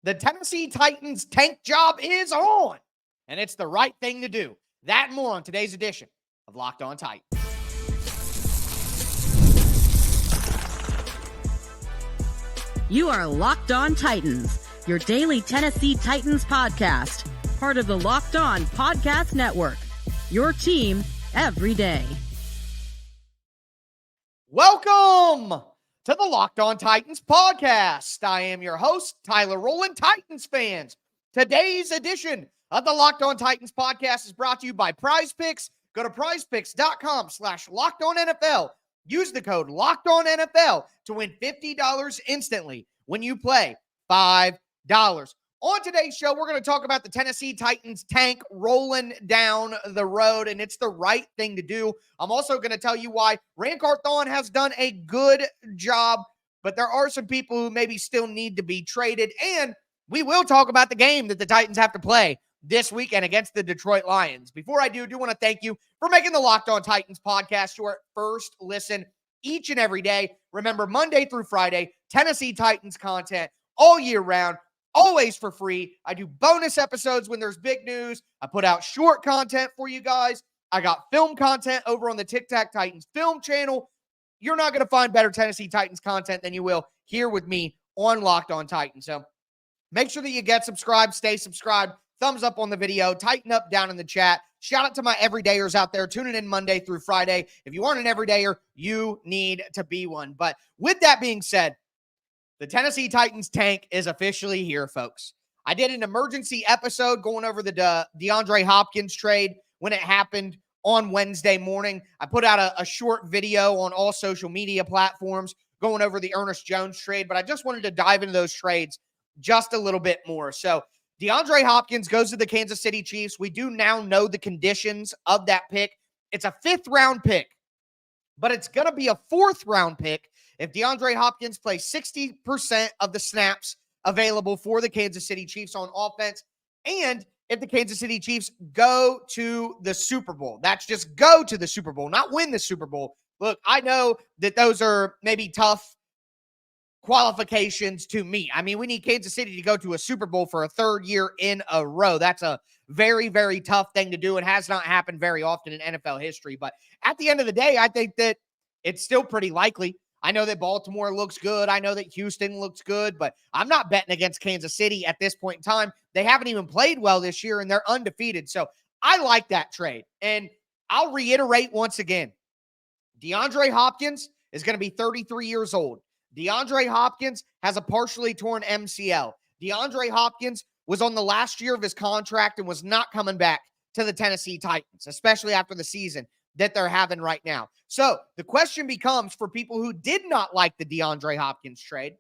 The Tennessee Titans tank job is on, and it's the right thing to do. That and more on today's edition of Locked On Titans. You are Locked On Titans, your daily Tennessee Titans podcast, part of the Locked On Podcast Network, your team every day. Welcome to the Locked On Titans podcast. I am your host, Tyler Rowland. Titans fans, today's edition of the Locked On Titans podcast is brought to you by Prize Picks. Go to prizepicks.com/LockedOnNFL. Use the code LockedOnNFL to win $50 instantly when you play $5. On today's show, we're going to talk about the Tennessee Titans tank rolling down the road, and it's the right thing to do. I'm also going to tell you why Ran Carthon has done a good job, but there are some people who maybe still need to be traded, and we will talk about the game that the Titans have to play this weekend against the Detroit Lions. Before I do want to thank you for making the Locked On Titans podcast your first listen each and every day. Remember, Monday through Friday, Tennessee Titans content all year round, always for free. I do bonus episodes when there's big news. I put out short content for you guys. I got film content over on the Tic Tac Titans film channel. You're not going to find better Tennessee Titans content than you will here with me on Locked On Titans. So make sure that you get subscribed, stay subscribed, thumbs up on the video, tighten up down in the chat. Shout out to my everydayers out there tuning in Monday through Friday. If you aren't an everydayer, you need to be one. But with that being said, the Tennessee Titans tank is officially here, folks. I did an emergency episode going over the DeAndre Hopkins trade when it happened on Wednesday morning. I put out a short video on all social media platforms going over the Ernest Jones trade, but I just wanted to dive into those trades just a little bit more. So DeAndre Hopkins goes to the Kansas City Chiefs. We do now know the conditions of that pick. It's a 5th-round pick, but it's going to be a 4th-round pick if DeAndre Hopkins plays 60% of the snaps available for the Kansas City Chiefs on offense, and if the Kansas City Chiefs go to the Super Bowl. That's just go to the Super Bowl, not win the Super Bowl. Look, I know that those are maybe tough qualifications to meet. I mean, we need Kansas City to go to a Super Bowl for a 3rd year in a row. That's a very, very tough thing to do and has not happened very often in NFL history. But at the end of the day, I think that it's still pretty likely. I know that Baltimore looks good. I know that Houston looks good, but I'm not betting against Kansas City at this point in time. They haven't even played well this year, and they're undefeated. So I like that trade. And I'll reiterate once again, DeAndre Hopkins is going to be 33 years old. DeAndre Hopkins has a partially torn MCL. DeAndre Hopkins was on the last year of his contract and was not coming back to the Tennessee Titans, especially after the season that they're having right now. So the question becomes for people who did not like the DeAndre Hopkins trade,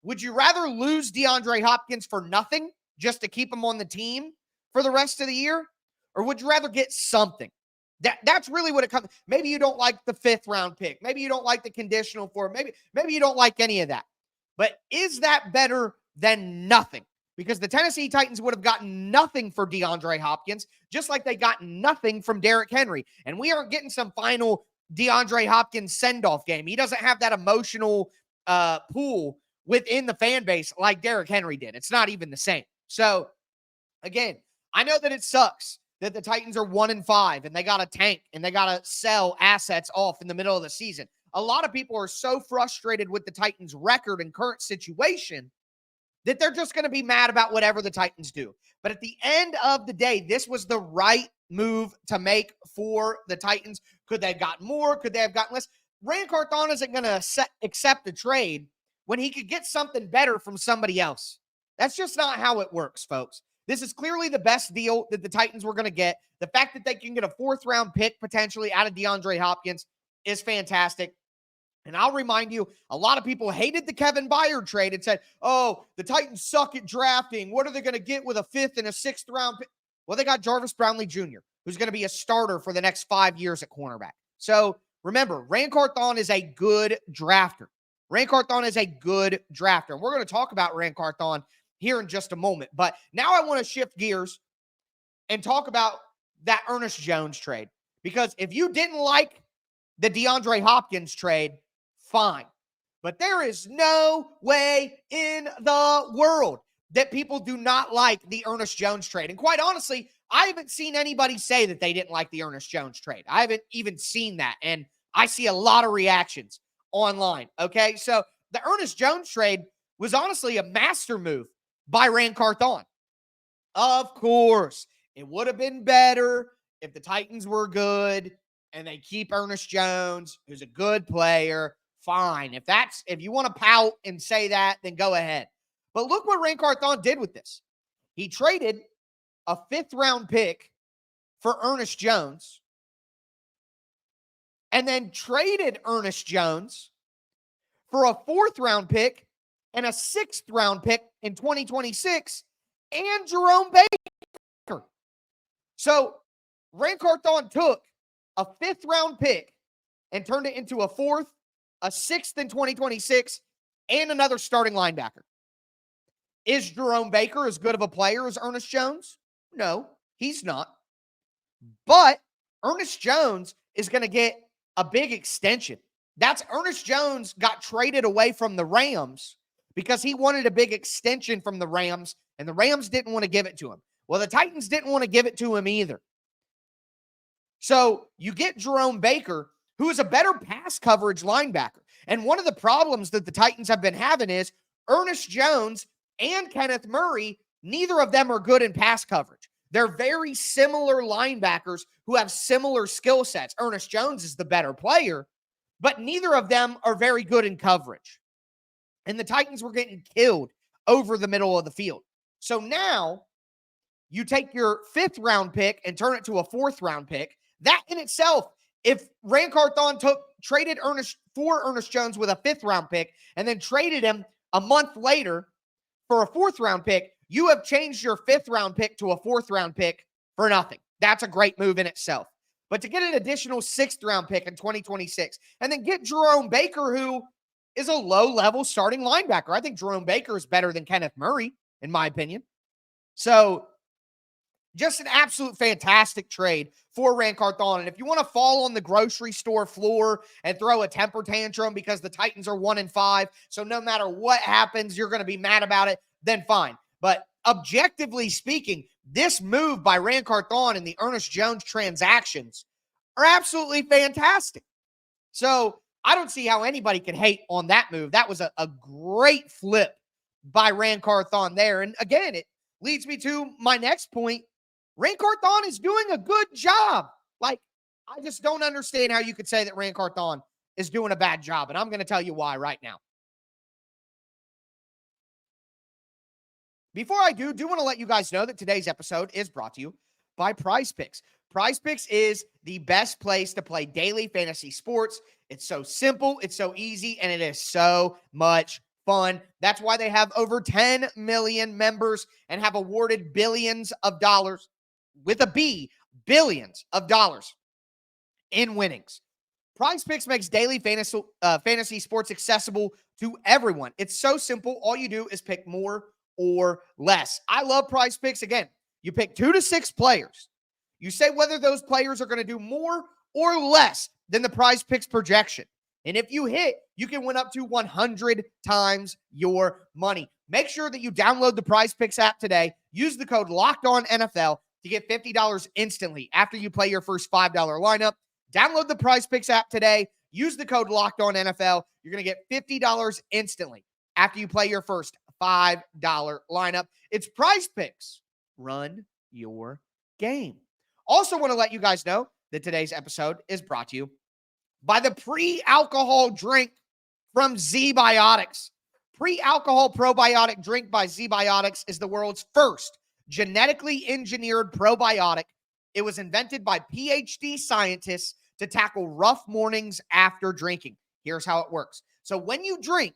would you rather lose DeAndre Hopkins for nothing just to keep him on the team for the rest of the year? Or would you rather get something? That's really what it comes. Maybe you don't like the 5th-round pick. Maybe you don't like the conditional for it. Maybe you don't like any of that. But is that better than nothing? Because the Tennessee Titans would have gotten nothing for DeAndre Hopkins, just like they got nothing from Derrick Henry. And we aren't getting some final DeAndre Hopkins send-off game. He doesn't have that emotional pool within the fan base like Derrick Henry did. It's not even the same. So, again, I know that it sucks that the Titans are 1-5 and they got to tank and they got to sell assets off in the middle of the season. A lot of people are so frustrated with the Titans' record and current situation that they're just going to be mad about whatever the Titans do. But at the end of the day, this was the right move to make for the Titans. Could they have gotten more? Could they have gotten less? Ran Carthon isn't going to accept the trade when he could get something better from somebody else. That's just not how it works, folks. This is clearly the best deal that the Titans were going to get. The fact that they can get a 4th-round pick potentially out of DeAndre Hopkins is fantastic. And I'll remind you, a lot of people hated the Kevin Byard trade and said, oh, the Titans suck at drafting. What are they going to get with a 5th and a 6th-round pick? Well, they got Jarvis Brownlee Jr., who's going to be a starter for the next 5 years at cornerback. So remember, Ran Carthon is a good drafter. Ran Carthon is a good drafter. And we're going to talk about Ran Carthon here in just a moment. But now I want to shift gears and talk about that Ernest Jones trade. Because if you didn't like the DeAndre Hopkins trade, fine. But there is no way in the world that people do not like the Ernest Jones trade. And quite honestly, I haven't seen anybody say that they didn't like the Ernest Jones trade. I haven't even seen that. And I see a lot of reactions online. Okay. So the Ernest Jones trade was honestly a master move by Ran Carthon. Of course, it would have been better if the Titans were good and they keep Ernest Jones, who's a good player. Fine. If you want to pout and say that, then go ahead. But look what Ran Carthon did with this. He traded a 5th-round pick for Ernest Jones and then traded Ernest Jones for a 4th-round pick and a 6th-round pick in 2026 and Jerome Baker. So Ran Carthon took a 5th-round pick and turned it into a 4th, a 6th in 2026, and another starting linebacker. Is Jerome Baker as good of a player as Ernest Jones? No, he's not. But Ernest Jones is going to get a big extension. That's Ernest Jones got traded away from the Rams because he wanted a big extension from the Rams, and the Rams didn't want to give it to him. Well, the Titans didn't want to give it to him either. So you get Jerome Baker, who is a better pass coverage linebacker. And one of the problems that the Titans have been having is Ernest Jones and Kenneth Murray, neither of them are good in pass coverage. They're very similar linebackers who have similar skill sets. Ernest Jones is the better player, but neither of them are very good in coverage. And the Titans were getting killed over the middle of the field. So now you take your 5th-round pick and turn it to a 4th-round pick. That in itself, if Ran Carthon traded Ernest Jones with a 5th-round pick and then traded him a month later for a 4th-round pick, you have changed your 5th-round pick to a 4th-round pick for nothing. That's a great move in itself. But to get an additional 6th-round pick in 2026 and then get Jerome Baker, who is a low-level starting linebacker. I think Jerome Baker is better than Kenneth Murray, in my opinion. So just an absolute fantastic trade for Ran Carthon. And if you want to fall on the grocery store floor and throw a temper tantrum because the Titans are 1-5, so no matter what happens, you're going to be mad about it, then fine. But objectively speaking, this move by Ran Carthon and the Ernest Jones transactions are absolutely fantastic. So I don't see how anybody can hate on that move. That was a great flip by Ran Carthon there. And again, it leads me to my next point. Ran Carthon is doing a good job. Like, I just don't understand how you could say that Ran Carthon is doing a bad job. And I'm going to tell you why right now. Before I do want to let you guys know that today's episode is brought to you by Prize Picks. Prize Picks is the best place to play daily fantasy sports. It's so simple, it's so easy, and it is so much fun. That's why they have over 10 million members and have awarded billions of dollars, with a B, billions of dollars in winnings. Prize Picks makes daily fantasy sports accessible to everyone. It's so simple. All you do is pick more or less. I love Prize Picks. Again, you pick 2 to 6 players. You say whether those players are going to do more or less than the Prize Picks projection. And if you hit, you can win up to 100 times your money. Make sure that you download the Prize Picks app today. Use the code LOCKEDONNFL to get $50 instantly after you play your first $5 lineup. Download the Prize Picks app today. Use the code LOCKEDONNFL. You're going to get $50 instantly after you play your first $5 lineup. It's Prize Picks. Run your game. Also want to let you guys know that today's episode is brought to you by the pre-alcohol drink from Zbiotics. Pre-alcohol probiotic drink by Zbiotics is the world's first genetically engineered probiotic. It was invented by PhD scientists to tackle rough mornings after drinking. Here's how it works. So when you drink,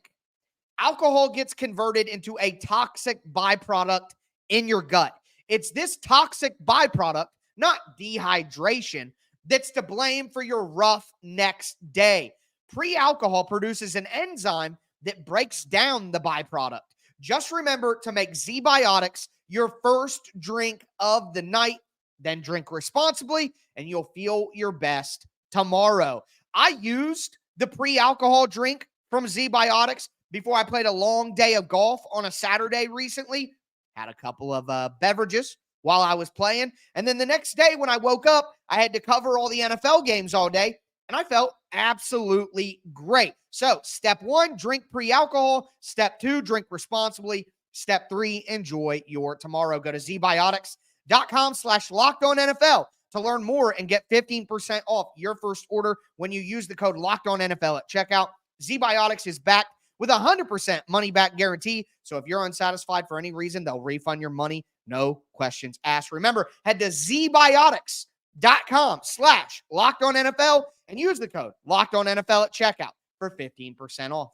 alcohol gets converted into a toxic byproduct in your gut. It's this toxic byproduct, not dehydration, that's to blame for your rough next day. Pre-alcohol produces an enzyme that breaks down the byproduct. Just remember to make Zbiotics your first drink of the night, then drink responsibly, and you'll feel your best tomorrow. I used the pre-alcohol drink from Zbiotics before I played a long day of golf on a Saturday recently. had a couple of beverages while I was playing. And then the next day when I woke up, I had to cover all the NFL games all day, and I felt absolutely great. So step 1, drink pre-alcohol. Step 2, drink responsibly. Step 3, enjoy your tomorrow. Go to Zbiotics.com/LockedOnNFL to learn more and get 15% off your first order when you use the code LockedOnNFL at checkout. Zbiotics is back with a 100% money-back guarantee. So if you're unsatisfied for any reason, they'll refund your money. No questions asked. Remember, head to Zbiotics.com/LockedOnNFL and use the code LockedOnNFL at checkout for 15% off.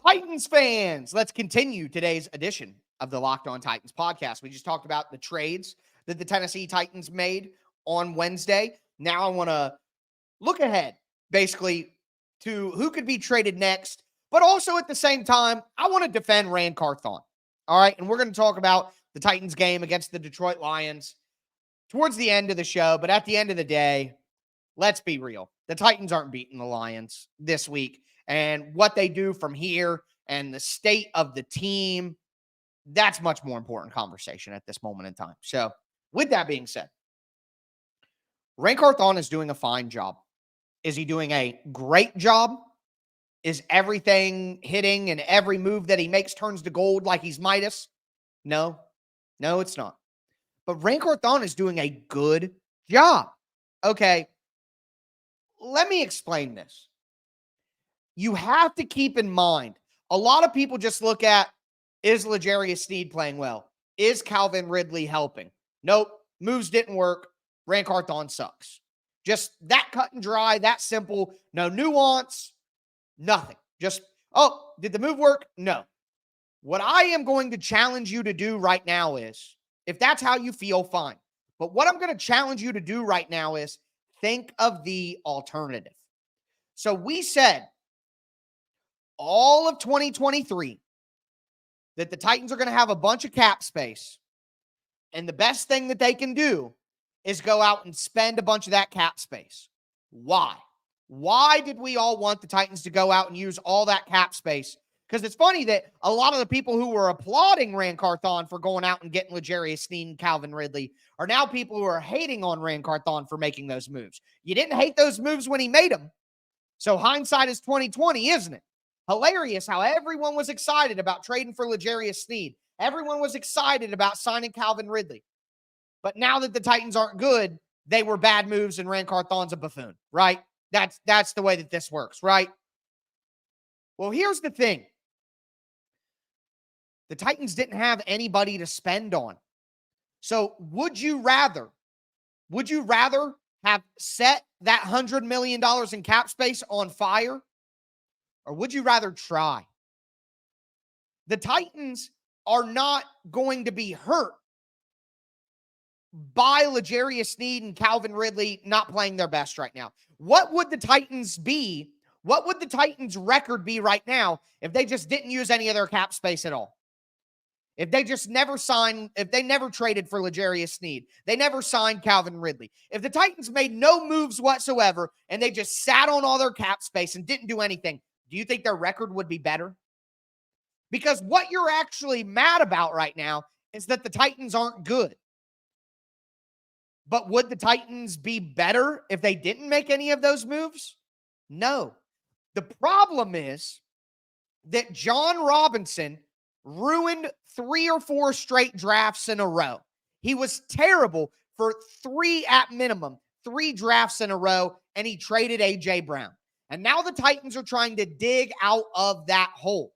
Titans fans, let's continue today's edition of the Locked On Titans podcast. We just talked about the trades that the Tennessee Titans made on Wednesday. Now I want to look ahead, basically, to who could be traded next, but also at the same time, I want to defend Ran Carthon. All right, and we're going to talk about the Titans game against the Detroit Lions towards the end of the show, but at the end of the day, let's be real. The Titans aren't beating the Lions this week. And what they do from here and the state of the team, that's much more important conversation at this moment in time. So with that being said, Ran Carthon is doing a fine job. Is he doing a great job? Is everything hitting and every move that he makes turns to gold like he's Midas? No, it's not. But Ran Carthon is doing a good job. Okay, let me explain this. You have to keep in mind, a lot of people just look at, is L'Jarius Sneed playing well? Is Calvin Ridley helping? Nope, moves didn't work. Ran Carthon sucks. Just that cut and dry, that simple, no nuance, nothing. Just, oh, did the move work? No. What I am going to challenge you to do right now is, if that's how you feel, fine. But what I'm going to challenge you to do right now is think of the alternative. So we said all of 2023 that the Titans are going to have a bunch of cap space, and the best thing that they can do is go out and spend a bunch of that cap space. Why? Why did we all want the Titans to go out and use all that cap space? Because it's funny that a lot of the people who were applauding Ran Carthon for going out and getting L'Jarius Sneed and Calvin Ridley are now people who are hating on Ran Carthon for making those moves. You didn't hate those moves when he made them. So hindsight is 2020, isn't it? Hilarious how everyone was excited about trading for L'Jarius Sneed. Everyone was excited about signing Calvin Ridley. But now that the Titans aren't good, they were bad moves and Ran Carthon's a buffoon, right? That's the way that this works, right? Well, here's the thing. The Titans didn't have anybody to spend on. So would you rather have set that $100 million in cap space on fire? Or would you rather try? The Titans are not going to be hurt by L'Jarius Sneed and Calvin Ridley not playing their best right now. What would the Titans be? What would the Titans' record be right now if they just didn't use any of their cap space at all? If they just never signed, if they never traded for L'Jarius Sneed, they never signed Calvin Ridley. If the Titans made no moves whatsoever and they just sat on all their cap space and didn't do anything, do you think their record would be better? Because what you're actually mad about right now is that the Titans aren't good. But would the Titans be better if they didn't make any of those moves? No. The problem is that John Robinson ruined 3 or 4 straight drafts in a row. He was terrible for 3 at minimum, 3 drafts in a row, and he traded A.J. Brown. And now the Titans are trying to dig out of that hole.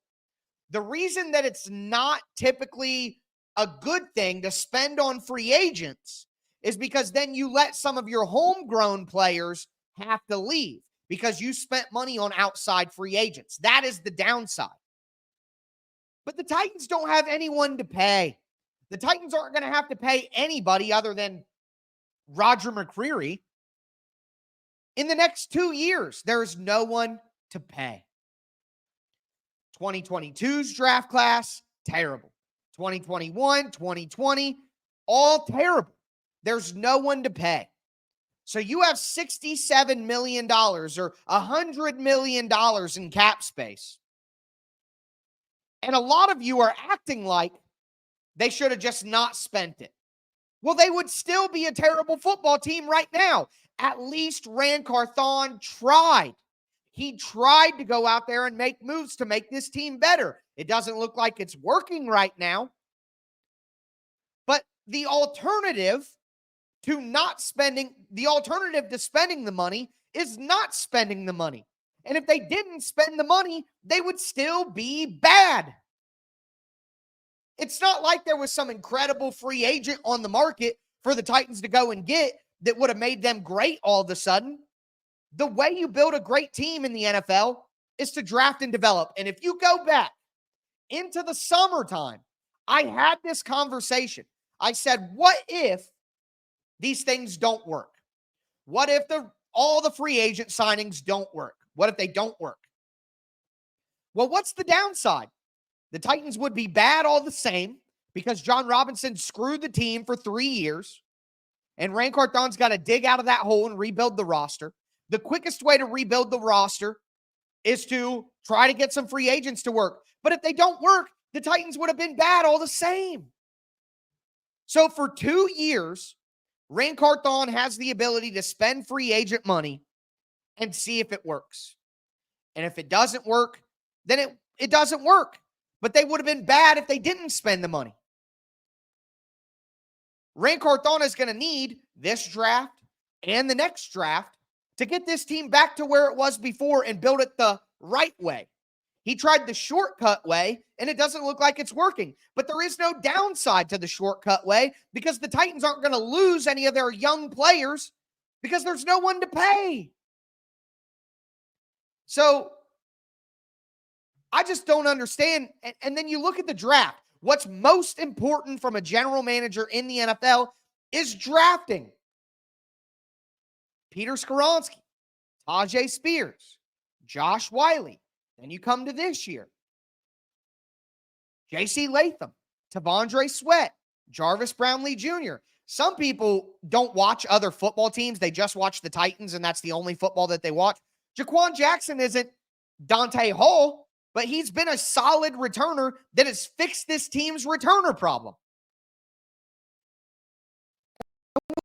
The reason that it's not typically a good thing to spend on free agents is because then you let some of your homegrown players have to leave because you spent money on outside free agents. That is the downside. But the Titans don't have anyone to pay. The Titans aren't going to have to pay anybody other than Roger McCreary. In the next 2 years, there is no one to pay. 2022's draft class, terrible. 2021, 2020, all terrible. There's no one to pay. So you have $67 million or $100 million in cap space. And a lot of you are acting like they should have just not spent it. Well, they would still be a terrible football team right now. At least Ran Carthon tried. He tried to go out there and make moves to make this team better. It doesn't look like it's working right now. But the alternative to spending the money is not spending the money. And if they didn't spend the money, they would still be bad. It's not like there was some incredible free agent on the market for the Titans to go and get that would have made them great all of a sudden. The way you build a great team in the NFL is to draft and develop. And if you go back into the summertime, I had this conversation. I said, what if these things don't work? What if all the free agent signings don't work? What if they don't work? Well, what's the downside? The Titans would be bad all the same because John Robinson screwed the team for 3 years, and Ran Carthon's got to dig out of that hole and rebuild the roster. The quickest way to rebuild the roster is to try to get some free agents to work. But if they don't work, the Titans would have been bad all the same. So for 2 years, Ran Carthon has the ability to spend free agent money and see if it works. And if it doesn't work, then it doesn't work. But they would have been bad if they didn't spend the money. Ran Carthon is going to need this draft and the next draft to get this team back to where it was before and build it the right way. He tried the shortcut way, and it doesn't look like it's working. But there is no downside to the shortcut way because the Titans aren't going to lose any of their young players because there's no one to pay. So I just don't understand. And then you look at the draft. What's most important from a general manager in the NFL is drafting. Peter Skoronski, Tajay Spears, Josh Wiley. Then you come to this year. J.C. Latham, Tavondre Sweat, Jarvis Brownlee Jr. Some people don't watch other football teams. They just watch the Titans, and that's the only football that they watch. Jaquan Jackson isn't Dante Hall, but he's been a solid returner that has fixed this team's returner problem.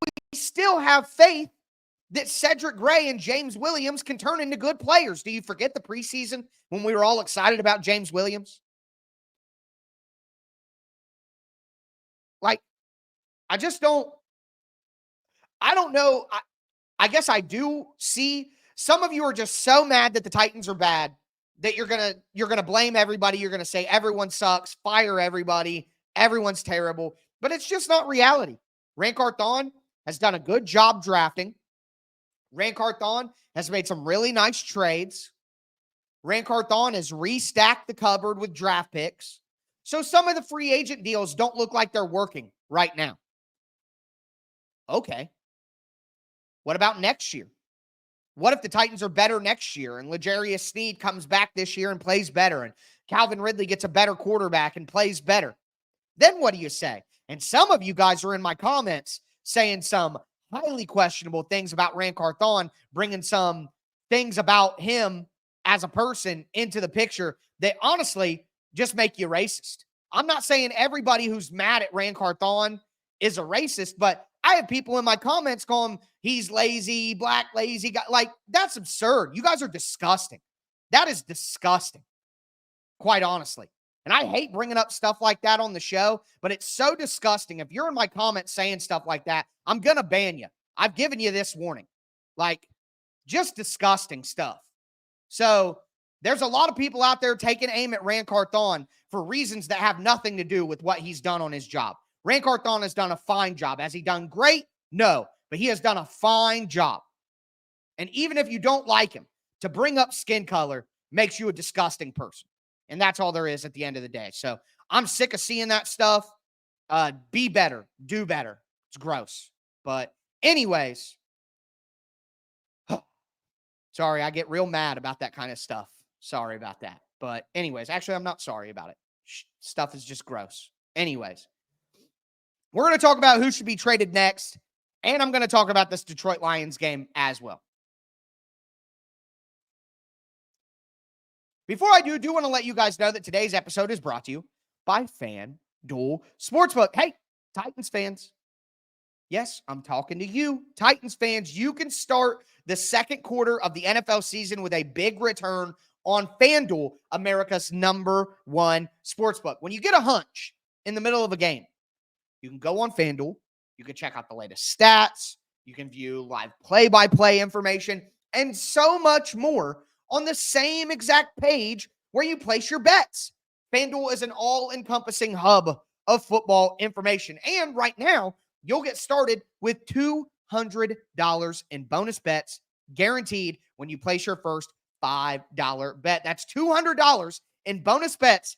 We still have faith that Cedric Gray and James Williams can turn into good players. Do you forget the preseason when we were all excited about James Williams? Like, I don't know. I guess I do see some of you are just so mad that the Titans are bad that you're going to blame everybody. You're going to say everyone sucks, fire everybody, everyone's terrible. But it's just not reality. Ran Carthon has done a good job drafting. Ran Carthon has made some really nice trades. Ran Carthon has restacked the cupboard with draft picks. So some of the free agent deals don't look like they're working right now. Okay. What about next year? What if the Titans are better next year and L'Jarius Sneed comes back this year and plays better and Calvin Ridley gets a better quarterback and plays better? Then what do you say? And some of you guys are in my comments saying some highly questionable things about Ran Carthon, bringing some things about him as a person into the picture that honestly just make you racist. I'm not saying everybody who's mad at Ran Carthon is a racist, but I have people in my comments call him, he's lazy, black lazy guy. Like, that's absurd. You guys are disgusting. That is disgusting, quite honestly. And I hate bringing up stuff like that on the show, but it's so disgusting. If you're in my comments saying stuff like that, I'm going to ban you. I've given you this warning. Like, just disgusting stuff. So there's a lot of people out there taking aim at Ran Carthon for reasons that have nothing to do with what he's done on his job. Ran Carthon has done a fine job. Has he done great? No, but he has done a fine job. And even if you don't like him, to bring up skin color makes you a disgusting person. And that's all there is at the end of the day. So I'm sick of seeing that stuff. Be better. Do better. It's gross. But anyways, sorry, I get real mad about that kind of stuff. Sorry about that. But anyways, actually, I'm not sorry about it. Stuff is just gross. Anyways, we're going to talk about who should be traded next, and I'm going to talk about this Detroit Lions game as well. Before I do want to let you guys know that today's episode is brought to you by FanDuel Sportsbook. Hey, Titans fans. Yes, I'm talking to you, Titans fans. You can start the second quarter of the NFL season with a big return on FanDuel, America's #1 sportsbook. When you get a hunch in the middle of a game, you can go on FanDuel. You can check out the latest stats. You can view live play-by-play information and so much more on the same exact page where you place your bets. FanDuel is an all-encompassing hub of football information. And right now, you'll get started with $200 in bonus bets guaranteed when you place your first $5 bet. That's $200 in bonus bets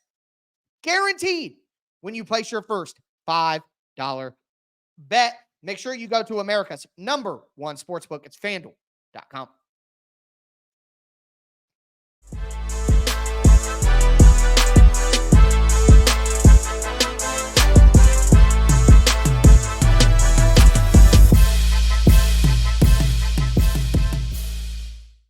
guaranteed when you place your first $5 bet. Make sure you go to America's #1 sportsbook. It's FanDuel.com.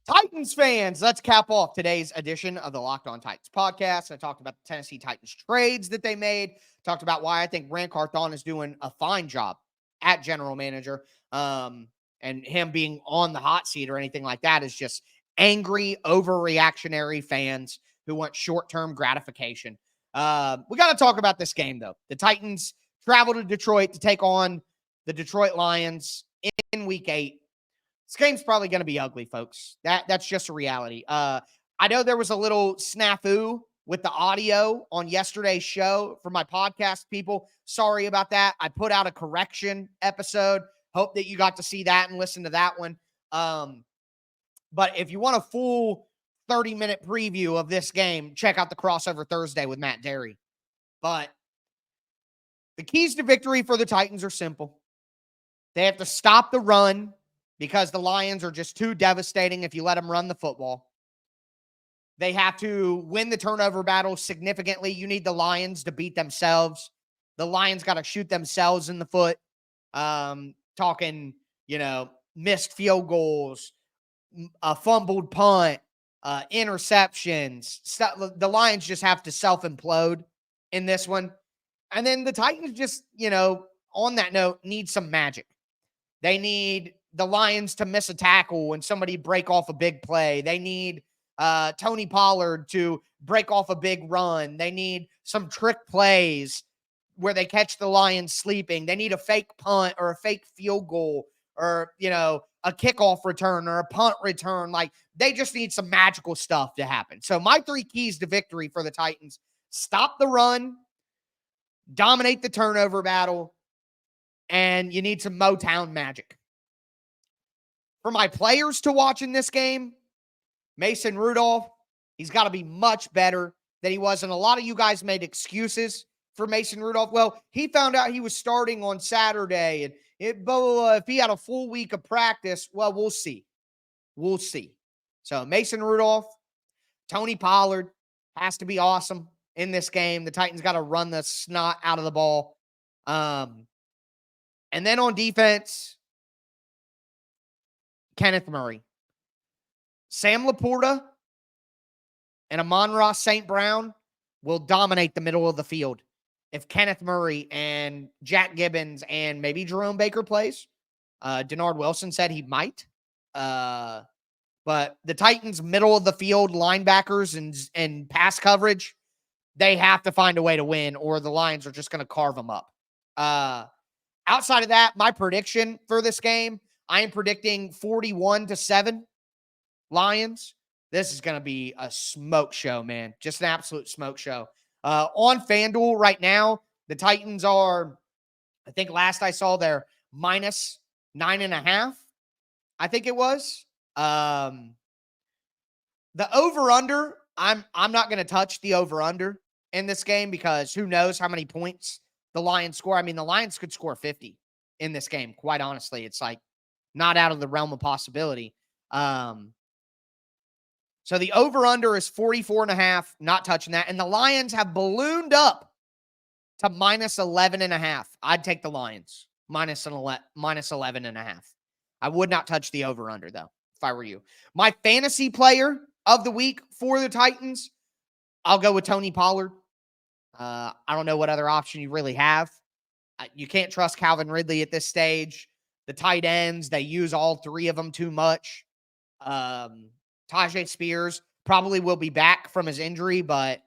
Titans fans, let's cap off today's edition of the Locked On Titans podcast. I talked about the Tennessee Titans trades that they made, talked about why I think Ran Carthon is doing a fine job at general manager, and him being on the hot seat or anything like that is just angry, overreactionary fans who want short-term gratification. We got to talk about this game, though. The Titans travel to Detroit to take on the Detroit Lions in Week 8. This game's probably going to be ugly, folks. That's just a reality. I know there was a little snafu with the audio on yesterday's show for my podcast people. Sorry about that. I put out a correction episode. Hope that you got to see that and listen to that one. But if you want a full 30-minute preview of this game, check out the Crossover Thursday with Matt Derry. But the keys to victory for the Titans are simple. They have to stop the run, because the Lions are just too devastating if you let them run the football. They have to win the turnover battle significantly. You need the Lions to beat themselves. The Lions got to shoot themselves in the foot. Talking, missed field goals, a fumbled punt, interceptions. The Lions just have to self-implode in this one. And then the Titans just, on that note, need some magic. They need the Lions to miss a tackle and somebody break off a big play. They need Tony Pollard to break off a big run. They need some trick plays where they catch the Lions sleeping. They need a fake punt or a fake field goal or, a kickoff return or a punt return. Like, they just need some magical stuff to happen. So my 3 keys to victory for the Titans: stop the run, dominate the turnover battle, and you need some Motown magic. For my players to watch in this game, Mason Rudolph, he's got to be much better than he was. And a lot of you guys made excuses for Mason Rudolph. Well, he found out he was starting on Saturday, and if he had a full week of practice, well, we'll see. We'll see. So Mason Rudolph, Tony Pollard has to be awesome in this game. The Titans got to run the snot out of the ball. And then on defense, Kenneth Murray. Sam Laporta and Amon-Ra St. Brown will dominate the middle of the field if Kenneth Murray and Jack Gibbons and maybe Jerome Baker plays. Denard Wilson said he might. But the Titans' middle of the field linebackers and pass coverage, they have to find a way to win, or the Lions are just going to carve them up. Outside of that, my prediction for this game, I am predicting 41-7 Lions. This is going to be a smoke show, man. Just an absolute smoke show. On FanDuel right now, the Titans are, I think last I saw, they're -9.5. I think it was. The over-under, I'm not going to touch the over-under in this game because who knows how many points the Lions score. I mean, the Lions could score 50 in this game, quite honestly. It's like not out of the realm of possibility. So the over-under is 44.5, not touching that. And the Lions have ballooned up to minus 11.5. I'd take the Lions minus 11.5. I would not touch the over-under, though, if I were you. My fantasy player of the week for the Titans, I'll go with Tony Pollard. I don't know what other option you really have. You can't trust Calvin Ridley at this stage. The tight ends, they use all three of them too much. Tajay Spears probably will be back from his injury, but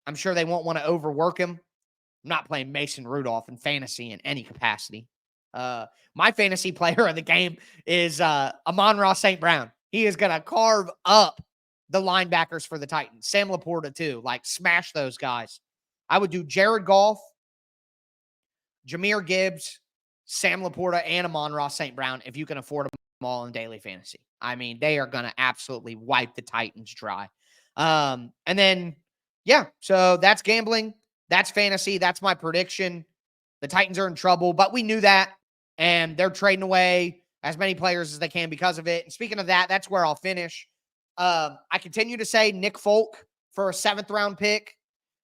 I'm sure they won't want to overwork him. I'm not playing Mason Rudolph in fantasy in any capacity. My fantasy player of the game is Amon-Ra St. Brown. He is going to carve up the linebackers for the Titans. Sam Laporta, too. Like, smash those guys. I would do Jared Goff, Jahmyr Gibbs, Sam Laporta, and Amon-Ra St. Brown if you can afford them all in daily fantasy. I mean, they are going to absolutely wipe the Titans dry. And then, yeah, so that's gambling. That's fantasy. That's my prediction. The Titans are in trouble, but we knew that, and they're trading away as many players as they can because of it. And speaking of that, that's where I'll finish. I continue to say Nick Folk for a 7th-round pick.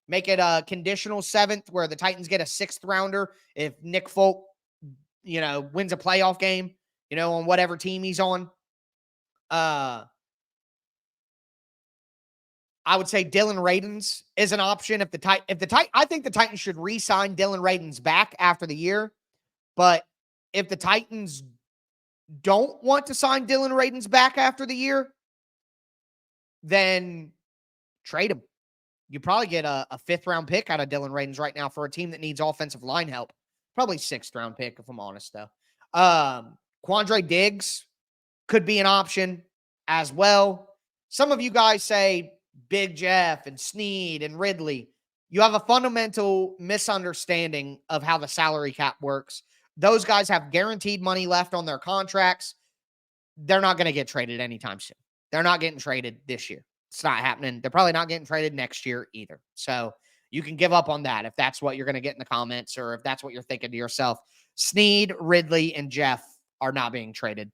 Make it a conditional 7th where the Titans get a 6th-rounder if Nick Folk, wins a playoff game, on whatever team he's on. I would say Dylan Radins is an option I think the Titans should re-sign Dylan Radins back after the year. But if the Titans don't want to sign Dylan Radins back after the year, then trade him. You probably get a 5th-round pick out of Dylan Radins right now for a team that needs offensive line help. Probably 6th-round pick, if I'm honest, though. Quandre Diggs could be an option as well. Some of you guys say Big Jeff and Snead and Ridley. You have a fundamental misunderstanding of how the salary cap works. Those guys have guaranteed money left on their contracts. They're not going to get traded anytime soon. They're not getting traded this year. It's not happening. They're probably not getting traded next year either. So you can give up on that if that's what you're going to get in the comments or if that's what you're thinking to yourself. Snead, Ridley, and Jeff are not being traded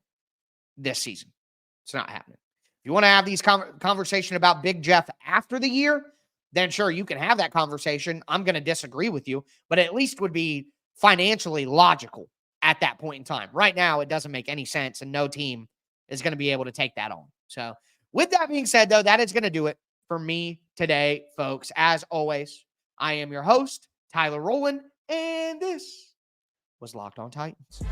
this season. It's not happening. If you want to have these conversation about Big Jeff after the year, then sure, you can have that conversation. I'm going to disagree with you, but at least would be financially logical at that point in time. Right now, it doesn't make any sense, and no team is going to be able to take that on. So with that being said, though, that is going to do it for me today, folks. As always, I am your host, Tyler Rowland, and this was Locked On Titans.